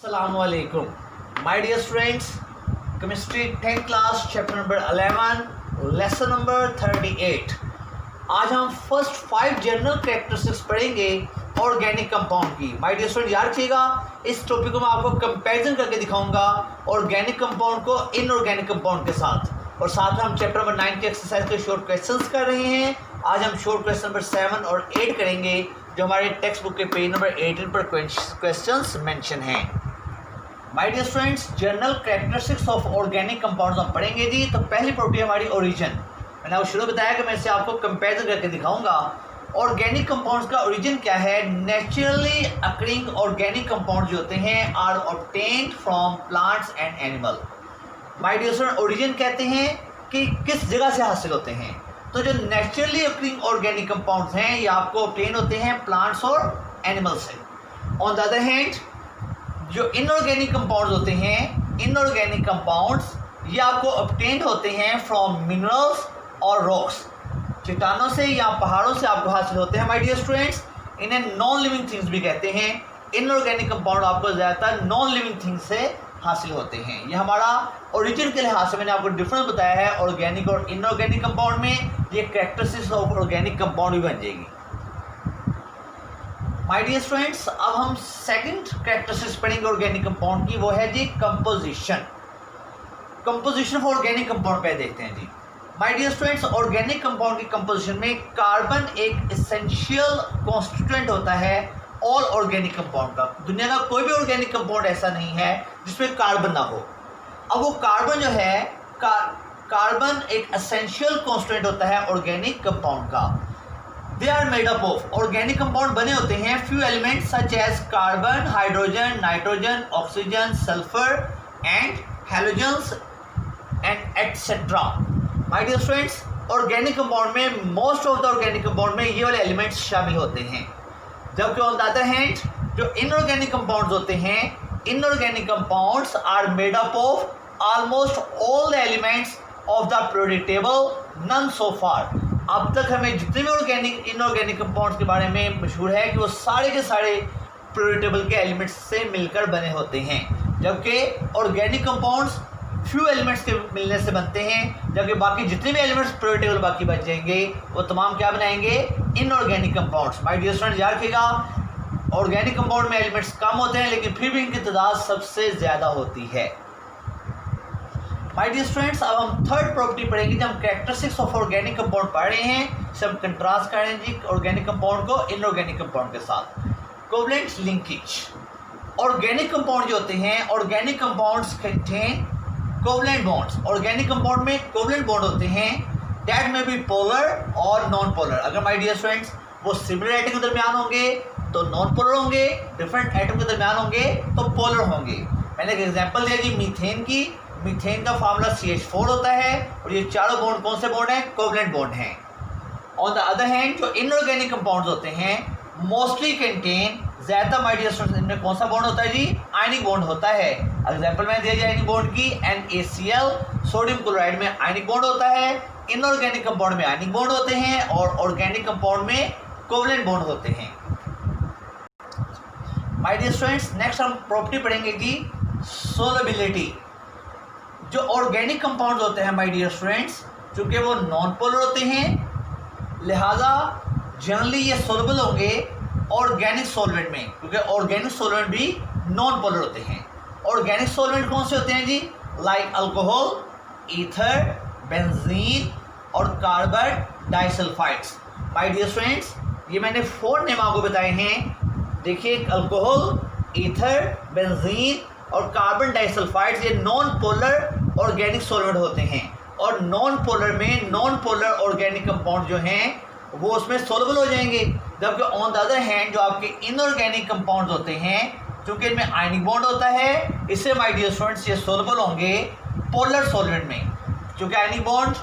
Assalamualaikum. My dear students, chemistry 10th class chapter number 11 lesson number 38. आज हम first 5 general characteristics पढ़ेंगे organic compound की. My dear student याद रखिएगा, इस टॉपिक को मैं आपको कंपैरिजन करके दिखाऊंगा ऑर्गेनिक कंपाउंड को इनऑर्गेनिक कंपाउंड के साथ. और साथ में हम चैप्टर नंबर 9 की एक्सरसाइज के शॉर्ट क्वेश्चंस कर रहे हैं. आज हम शॉर्ट क्वेश्चन नंबर 7 और 8 करेंगे जो हमारे टेक्स्ट बुक के पेज नंबर 18 पर क्वेश्चंस मेंशन हैं. My dear students, general characteristics of organic compounds हम पढ़ेंगे जी. तो पहली प्रॉपर्टी हमारी ओरिजिन. मैंने आपको शुरू बताया कि मैं इसे आपको कंपैरिजन करके दिखाऊंगा. ऑर्गेनिक कंपाउंड्स का ओरिजिन क्या है? नेचुरली अकरिंग ऑर्गेनिक कंपाउंड जो होते हैं are obtained from plants and animal. My dear student, origin कहते हैं कि किस जगह से हासिल होते हैं. तो जो नेचुरली अकरिंग ऑर्गेनिक कंपाउंड्स हैं ये आपको ऑब्टेन होते हैं प्लांट्स और एनिमल से. ऑन द अदर हैंड जो इनऑर्गेनिक कंपाउंड्स होते हैं, इनऑर्गेनिक कंपाउंड्स ये आपको ऑब्टेन होते हैं फ्रॉम मिनरल्स और रॉक्स. चट्टानों से या पहाड़ों से आपको हासिल होते हैं. माय डियर स्टूडेंट्स, इन्हें नॉन लिविंग थिंग्स भी कहते हैं. इनऑर्गेनिक कंपाउंड आपको ज़्यादातर नॉन लिविंग थिंग्स से हासिल होते हैं. ये हमारा ओरिजिन के लिहाज से मैंने आपको डिफरेंस बताया है ऑर्गेनिक और इनऑर्गेनिक कंपाउंड में. ये कैरेक्टरिस्टिक्स ऑफ ऑर्गेनिक कंपाउंड भी बन जाएगी. माय डियर स्टूडेंट्स, अब हम सेकंड कैरेक्टरिस्टिक्स पढ़ेंगे ऑर्गेनिक कंपाउंड की. वो है जी composition. Composition of organic compound पे देखते हैं जी. My dear students, organic compound की कंपोजिशन में कार्बन एक एसेंशियल कॉन्स्टिट्यूएंट होता है ऑल ऑर्गेनिक कंपाउंड का. दुनिया का कोई भी ऑर्गेनिक कंपाउंड ऐसा नहीं है जिसमें कार्बन ना हो. अब वो कार्बन जो है कार्बन एक एसेंशियल कॉन्स्टिट्यूएंट होता है ऑर्गेनिक कंपाउंड का. They are made up of, organic compound बने होते हैं few elements such as carbon, hydrogen, nitrogen, oxygen, sulphur and halogens and etcetera. My dear students, organic compound में most of the organic compound में ये वाले elements शामिल होते हैं. जबकि ऑन द अदर हैंड जो इनऑर्गेनिक कंपाउंड्स होते हैं, inorganic compounds are made up of almost all the elements of the periodic table, none so फार. अब तक हमें जितने भी ऑर्गेनिक इनऑर्गेनिक कंपाउंड्स के बारे में मशहूर है कि वो सारे के सारे पीरियोडिक टेबल के एलिमेंट्स से मिलकर बने होते हैं. जबकि ऑर्गेनिक कंपाउंड्स फ्यू एलिमेंट्स के मिलने से बनते हैं, जबकि बाकी जितने भी एलिमेंट्स पीरियोडिक टेबल बाकी बच जाएंगे वो तमाम क्या बनाएंगे? Inorganic compounds. My dear student याद रखिएगा, ऑर्गेनिक कंपाउंड में एलिमेंट्स कम होते हैं लेकिन फिर भी इनकी तादाद सबसे ज़्यादा होती है. माय डियर स्टूडेंट्स, अब हम थर्ड प्रॉपर्टी पढ़ेंगे. जब हम कैरेक्टरिस्टिक्स ऑफ ऑर्गेनिक कंपाउंड पढ़ रहे हैं, इसे हम कंट्रास्ट कर रहे हैं जी ऑर्गेनिक कंपाउंड को इनऑर्गेनिक कंपाउंड के साथ. Covalent linkage. ऑर्गेनिक कंपाउंड जो होते हैं, organic compounds contain covalent bonds. Organic compound में कोवलेंट बॉन्ड होते हैं दैट में बी पोलर और नॉन पोलर. अगर माय डियर स्टूडेंट्स वो सिमिलर एटम के दरमियान होंगे तो नॉन पोलर होंगे, डिफरेंट एटम के दरमियान होंगे तो पोलर होंगे. मैंने एक एग्जांपल दिया जी मीथेन की. मीथेन का फार्मूला CH4 होता है और ये चारों बॉन्ड कौन से बॉन्ड हैं? कोवलेंट बॉन्ड हैं. ऑन द अदर हैंड जो इनऑर्गेनिक कंपाउंड्स होते हैं मोस्टली कंटेन ज़्यादा माय डियर स्टूडेंट्स इनमें कौन सा बॉन्ड होता है जी? आयनिक बॉन्ड होता है. एग्जांपल मैंने दिया जी आयनिक बॉन्ड की NaCl. सोडियम क्लोराइड में आयनिक बॉन्ड होता है, इनऑर्गेनिक कंपाउंड में आयनिक बॉन्ड होते हैं और ऑर्गेनिक कंपाउंड में कोवलेंट बॉन्ड होते हैं. माय डियर स्टूडेंट्स, नेक्स्ट हम प्रॉपर्टी पढ़ेंगे जी सोलबिलिटी. जो ऑर्गेनिक कंपाउंड्स होते हैं माय डियर स्टूडेंट्स, चूँकि वो नॉन पोलर होते हैं लिहाजा जनरली ये सोलबल होंगे ऑर्गेनिक सॉल्वेंट में, क्योंकि ऑर्गेनिक सॉल्वेंट भी नॉन पोलर होते हैं. ऑर्गेनिक सॉल्वेंट कौन से होते हैं जी? लाइक अल्कोहल, ईथर, बेंजीन और कार्बन डाइसल्फाइड्स. माय डियर स्टूडेंट्स, ये मैंने 4 नेम आपको बताए हैं. देखिए, अल्कोहल, ईथर, बेंजीन और कार्बन डाइसल्फाइड्स ये नॉन पोलर ऑर्गेनिक सॉल्वेंट होते हैं. और नॉन पोलर में नॉन पोलर ऑर्गेनिक कंपाउंड जो हैं वो उसमें सोलबल हो जाएंगे. जबकि ऑन द अदर हैंड जो आपके इनऑर्गेनिक कंपाउंड्स होते हैं, क्योंकि इनमें आयनिक बॉन्ड होता है, इससे माय डियर स्टूडेंट्स ये सोलबल होंगे पोलर सॉल्वेंट में. क्योंकि ionic bond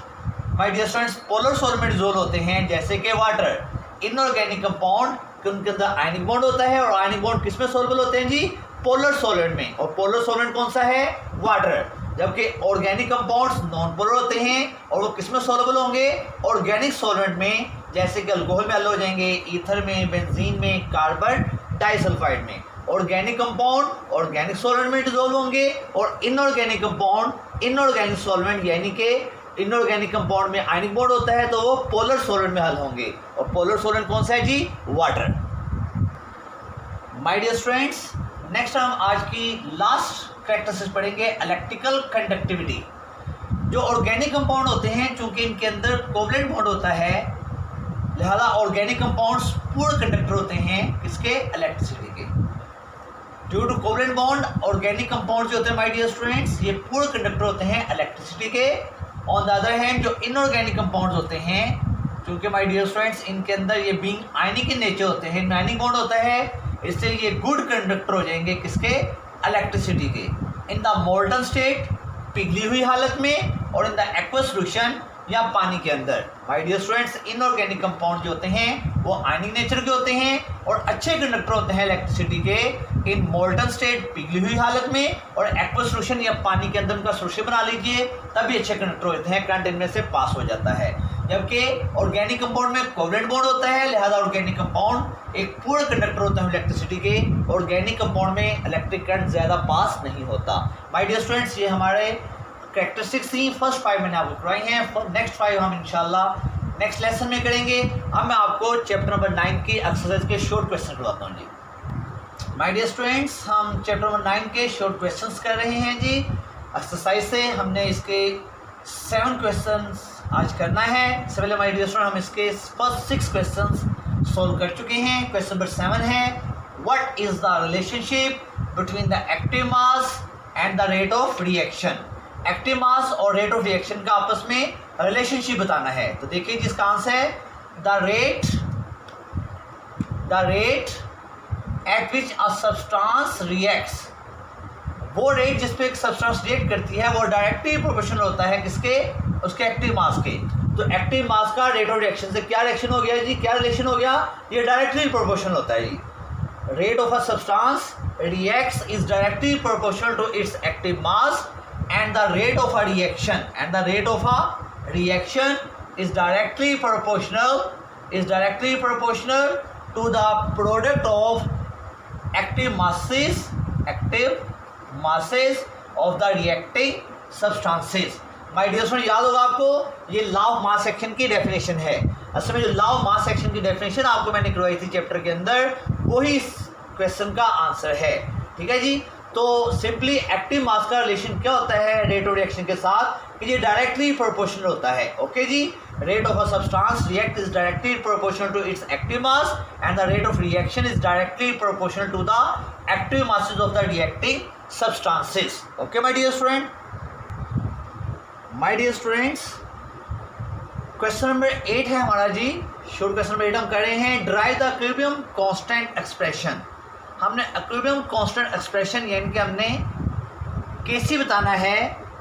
my dear students polar solvent जोन होते हैं जैसे कि वाटर. इनऑर्गेनिक कंपाउंड उनके अंदर आयनिक बॉन्ड होता है और आयनिक बॉन्ड किस में सोलबल होते हैं जी? पोलर सॉल्वेंट में. और पोलर सॉल्वेंट कौन सा है? वाटर. जबकि ऑर्गेनिक कंपाउंड्स नॉन पोलर होते हैं और वो किस में सोलबल होंगे? ऑर्गेनिक सॉल्वेंट में, जैसे कि अल्कोहल में हल हो जाएंगे, ईथर में, बेंजीन में, कार्बन डाइसल्फाइड में. ऑर्गेनिक कंपाउंड ऑर्गेनिक सॉल्वेंट में डिसॉल्व होंगे और इनऑर्गेनिक कंपाउंड इनऑर्गेनिक सॉल्वेंट यानी कि इनऑर्गेनिक कंपाउंड में आयनिक बॉन्ड होता है तो वो पोलर सॉल्वेंट में हल होंगे। और पोलर सॉल्वेंट कौन सा है जी? Water. My dear students, next हम आज की लास्ट कैरेक्टरिस्टिक्स पढ़ेंगे इलेक्ट्रिकल कंडक्टिविटी। जो ऑर्गेनिक कंपाउंड होते हैं चूंकि इनके अंदर कोवलेंट बॉन्ड होता है लिहाजा ऑर्गेनिक कंपाउंड्स पूर्ण कंडक्टर होते हैं इसके इलेक्ट्रिसिटी के। Due to covalent bond organic compound जो होते हैं माय डियर स्टूडेंट्स ये पूर्ण कंडक्टर होते हैं इलेक्ट्रिसिटी के। ऑन द अदर हैंड जो इनऑर्गेनिक कंपाउंड्स होते हैं क्योंकि माय डियर स्टूडेंट्स इनके अंदर ये बीइंग आयनिक इन नेचर होते हैं, इनमें आयनिक बॉन्ड होता है, इसलिए ये गुड कंडक्टर हो जाएंगे किसके? इलेक्ट्रिसिटी के। इन द मोल्टन स्टेट पिघली हुई हालत में और इन द एक्वस सॉल्यूशन या पानी के अंदर my dear students inorganic compound जो होते हैं वो आयनिक नेचर के होते हैं और अच्छे कंडक्टर होते हैं इलेक्ट्रिसिटी के। इन मोल्टन स्टेट पिघली हुई हालत में और एक्वस सॉल्यूशन या पानी के अंदर उनका सॉल्यूशन बना लीजिए तभी अच्छे कंडक्टर होते हैं, करंट इनमें से पास हो जाता है। जबकि ऑर्गेनिक कंपाउंड में कोवलेंट बॉन्ड होता है लिहाजा ऑर्गेनिक कंपाउंड एक पूर्ण कंडक्टर होता है इलेक्ट्रिसिटी के। ऑर्गेनिक कंपाउंड में इलेक्ट्रिक करंट ज़्यादा पास नहीं होता। माय डियर स्टूडेंट्स ये हमारे कैरेक्टरिस्टिक्स थी, फर्स्ट 5 मैंने आपको करवाई हैं, नेक्स्ट 5 हम इंशाल्लाह नेक्स्ट लेसन में करेंगे। अब मैं आपको चैप्टर नंबर 9 की एक्सरसाइज के शॉर्ट क्वेश्चन करवाता हूँ जी। माय डियर स्टूडेंट्स हम चैप्टर नंबर 9 के शॉर्ट क्वेश्चंस कर रहे हैं जी। एक्सरसाइज से हमने इसके 7 क्वेश्चंस आज करना है। इससे पहले माय डियर स्टूडेंट हम इसके फर्स्ट 6 क्वेश्चंस सॉल्व कर चुके हैं। क्वेश्चन नंबर 7 है what is the relationship between the active mass and the rate of reaction. Active mass और रेट ऑफ रिएक्शन का आपस में रिलेशनशिप बताना है। तो देखिए जिसका आंसर है the rate at which a substance reacts. वो रेट जिस पे एक सब्सटेंस रिएक्ट करती है वो डायरेक्टली प्रोपोर्शनल होता है किसके? उसके एक्टिव मास के। तो एक्टिव मास का रेट ऑफ रिएक्शन से क्या रिएक्शन हो गया जी? क्या रिलेशन हो गया? ये डायरेक्टली प्रोपोर्शनल होता है जी। Rate of a substance reacts is directly proportional to its active mass and the rate of a reaction is directly proportional to the product of active masses of the reacting substances। My dear student याद होगा आपको ये law of mass action की definition है। असल में जो law of mass action की डेफिनेशन आपको मैंने करवाई थी चैप्टर के अंदर वही इस क्वेश्चन का आंसर है। ठीक है जी। तो सिंपली एक्टिव मास का रिलेशन क्या होता है रेट ऑफ रिएक्शन के साथ कि ये डायरेक्टली प्रोपोर्शनल होता है। ओके जी। Rate of a substance react is directly proportional to its active mass and the rate of reaction is directly proportional to the active masses of the reacting substances. Okay my dear student. My dear students question number 8 है हमारा जी। Short question number 8 हम कर रहे हैं drive the equilibrium constant expression. हमने equilibrium constant expression यानी कि हमने कैसे बताना है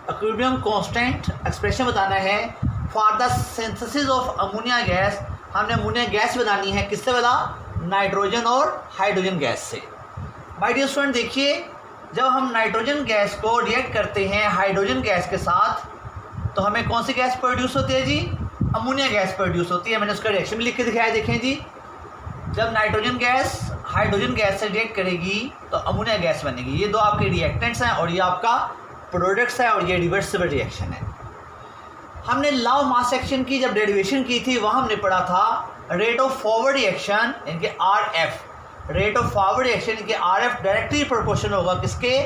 इक्विलिब्रियम कांस्टेंट एक्सप्रेशन बताना है for the synthesis of ammonia gas. हमने अमोनिया गैस बनानी है किससे बना? नाइट्रोजन और हाइड्रोजन गैस से। माय डियर स्टूडेंट देखिए जब हम नाइट्रोजन गैस को रिएक्ट करते हैं हाइड्रोजन गैस के साथ तो हमें कौन सी गैस प्रोड्यूस होती है जी? अमोनिया गैस प्रोड्यूस होती है। मैंने उसका रिएक्शन भी लिख के दिखाया, देखें जी। जब नाइट्रोजन गैस हाइड्रोजन गैस से रिएक्ट करेगी तो अमोनिया गैस बनेगी। ये दो आपके रिएक्टेंट्स हैं और ये आपका प्रोडक्ट्स है और ये रिवर्सिबल रिएक्शन है। हमने लॉ ऑफ मास एक्शन की जब डेरिवेशन की थी वहाँ हमने पढ़ा था रेट ऑफ फॉरवर्ड रिएक्शन यानी कि RF। Rate of forward reaction यानी कि RF डायरेक्टली प्रोपोर्शनल होगा किसके?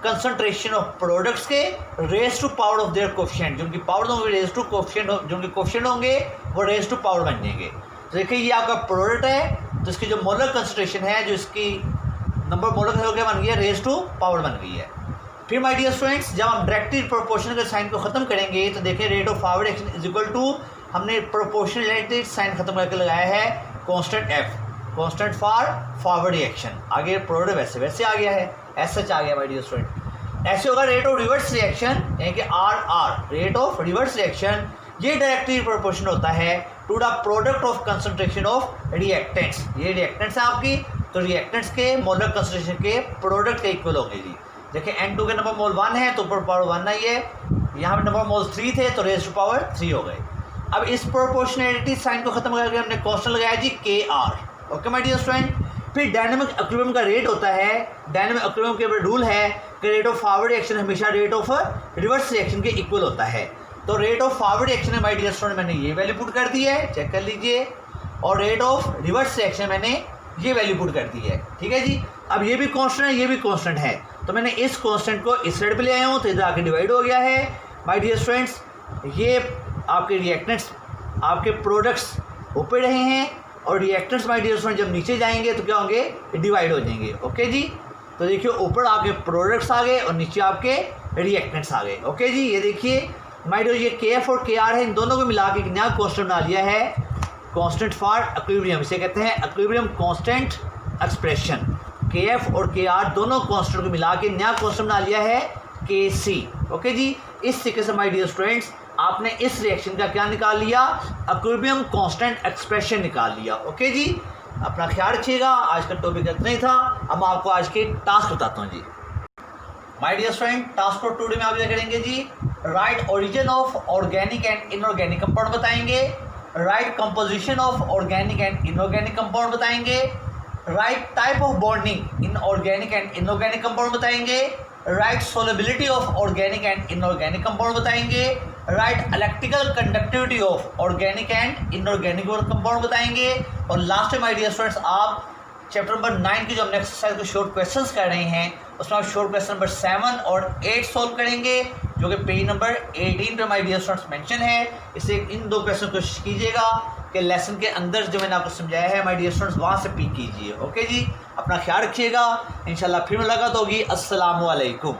कंसंट्रेशन ऑफ प्रोडक्ट्स के raise to power of their coefficient. जो उनकी पावर होंगे रेज टू कोफिशिएंट, जो उनके कोफिशिएंट होंगे वो रेज टू पावर बन जाएंगे। तो देखिए ये आपका प्रोडक्ट है तो इसकी जो मोलर कंसंट्रेशन है जो इसकी नंबर मोलर हो गया बन गया रेज टू पावर बन गई है। फिर माय डियर स्टूडेंट्स जब हम डायरेक्टली प्रोपोर्शनल के साइन को खत्म करेंगे तो देखिए rate of forward action is equal to हमने प्रोपोर्शनलिटी साइन खत्म करके लगाया है constant F, constant for forward reaction. आगे प्रोडक्ट वैसे आ गया है, ऐसा आ गया माय डियर स्टूडेंट। ऐसे होगा रेट ऑफ रिवर्स रिएक्शन यानी कि RR rate of reverse reaction. ये डायरेक्टली प्रोपोर्शनल होता है to the product of concentration of reactants. ये रिएक्टेंट्स हैं आपकी तो रिएक्टेंट्स के मोलर कंसंट्रेशन के प्रोडक्ट के इक्वल होंगे जी। देखिए N2 के नंबर मोल 1 है तो ऊपर पावर 1 नहीं है, यहाँ पे नंबर मोल 3 थे तो रेज टू पावर 3 हो गए। अब इस प्रोपोर्शनैलिटी साइन को खत्म करके हमने कांस्टेंट लगाया जी KR। Okay my dear student फिर डायनेमिक इक्विलिब्रियम का रेट होता है, डायनेमिक इक्विलिब्रियम के रूल है कि रेट ऑफ फॉरवर्ड रिएक्शन हमेशा रेट ऑफ रिवर्स रिएक्शन के इक्वल होता है। तो रेट ऑफ फॉरवर्ड रिएक्शन है माय डियर स्टूडेंट मैंने ये वैल्यू पुट कर दी है, चेक कर लीजिए, और रेट ऑफ रिवर्स रिएक्शन मैंने ये वैल्यू पुट कर दी है, ठीक है जी। अब ये भी कांस्टेंट है, ये भी कांस्टेंट है, तो मैंने इस कांस्टेंट को इस साइड पे ले आया हूँ, तो इधर आके डिवाइड हो गया है माय डियर स्टूडेंट्स। ये आपके रिएक्टेंट्स, आपके प्रोडक्ट्स ऊपर रहे हैं, और रिएक्टेंट्स माय डियर स्टूडेंट जब नीचे जाएंगे तो क्या होंगे, डिवाइड हो जाएंगे। ओके जी, तो देखिए ऊपर आपके प्रोडक्ट्स आ गए और नीचे आपके रिएक्टेंट्स आ गए। ओके जी, ये देखिए माय डियर, ये KF और KR है, इन दोनों को मिला के एक नया कांस्टेंट बना लिया है, कांस्टेंट फॉर इक्विलिब्रियम, इसे कहते हैं इक्विलिब्रियम कांस्टेंट एक्सप्रेशन। KF और KR दोनों कांस्टेंट को मिला के नया कांस्टेंट बना लिया है KC। ओके जी, इस तरीके से माय डियर स्टूडेंट्स आपने इस रिएक्शन का क्या निकाल लिया, इक्विलिब्रियम कांस्टेंट एक्सप्रेशन निकाल लिया। ओके जी, अपना ख्याल रखिएगा। आज का टॉपिक इतना ही था। अब मैं आपको आज के टास्क बताता हूँ जी। My dear student, task for today में आप क्या करेंगे जी, write origin of organic and inorganic compound बताएंगे, write composition of organic and inorganic compound बताएंगे, write type of bonding in organic and inorganic compound बताएंगे, write solubility of organic and inorganic compound बताएंगे, write electrical conductivity of organic and inorganic compound बताएंगे, और last में my dear students आप chapter number 9 की जो हमने एक्सरसाइज को शॉर्ट क्वेश्चंस कर रहे हैं उसमें आप शॉर्ट क्वेश्चन नंबर 7 और 8 सॉल्व करेंगे, जो कि पेज नंबर 18 पे माय डियर स्टूडेंट्स मेंशन है। इसे इन दो क्वेश्चन को कोशिश कीजिएगा कि लेसन के अंदर जो मैंने आपको समझाया है माय डियर स्टूडेंट्स वहाँ से पिक कीजिए। ओके जी, अपना ख्याल रखिएगा, इंशाल्लाह फिर मुलाकात होगी। अस्सलामु अलैकुम।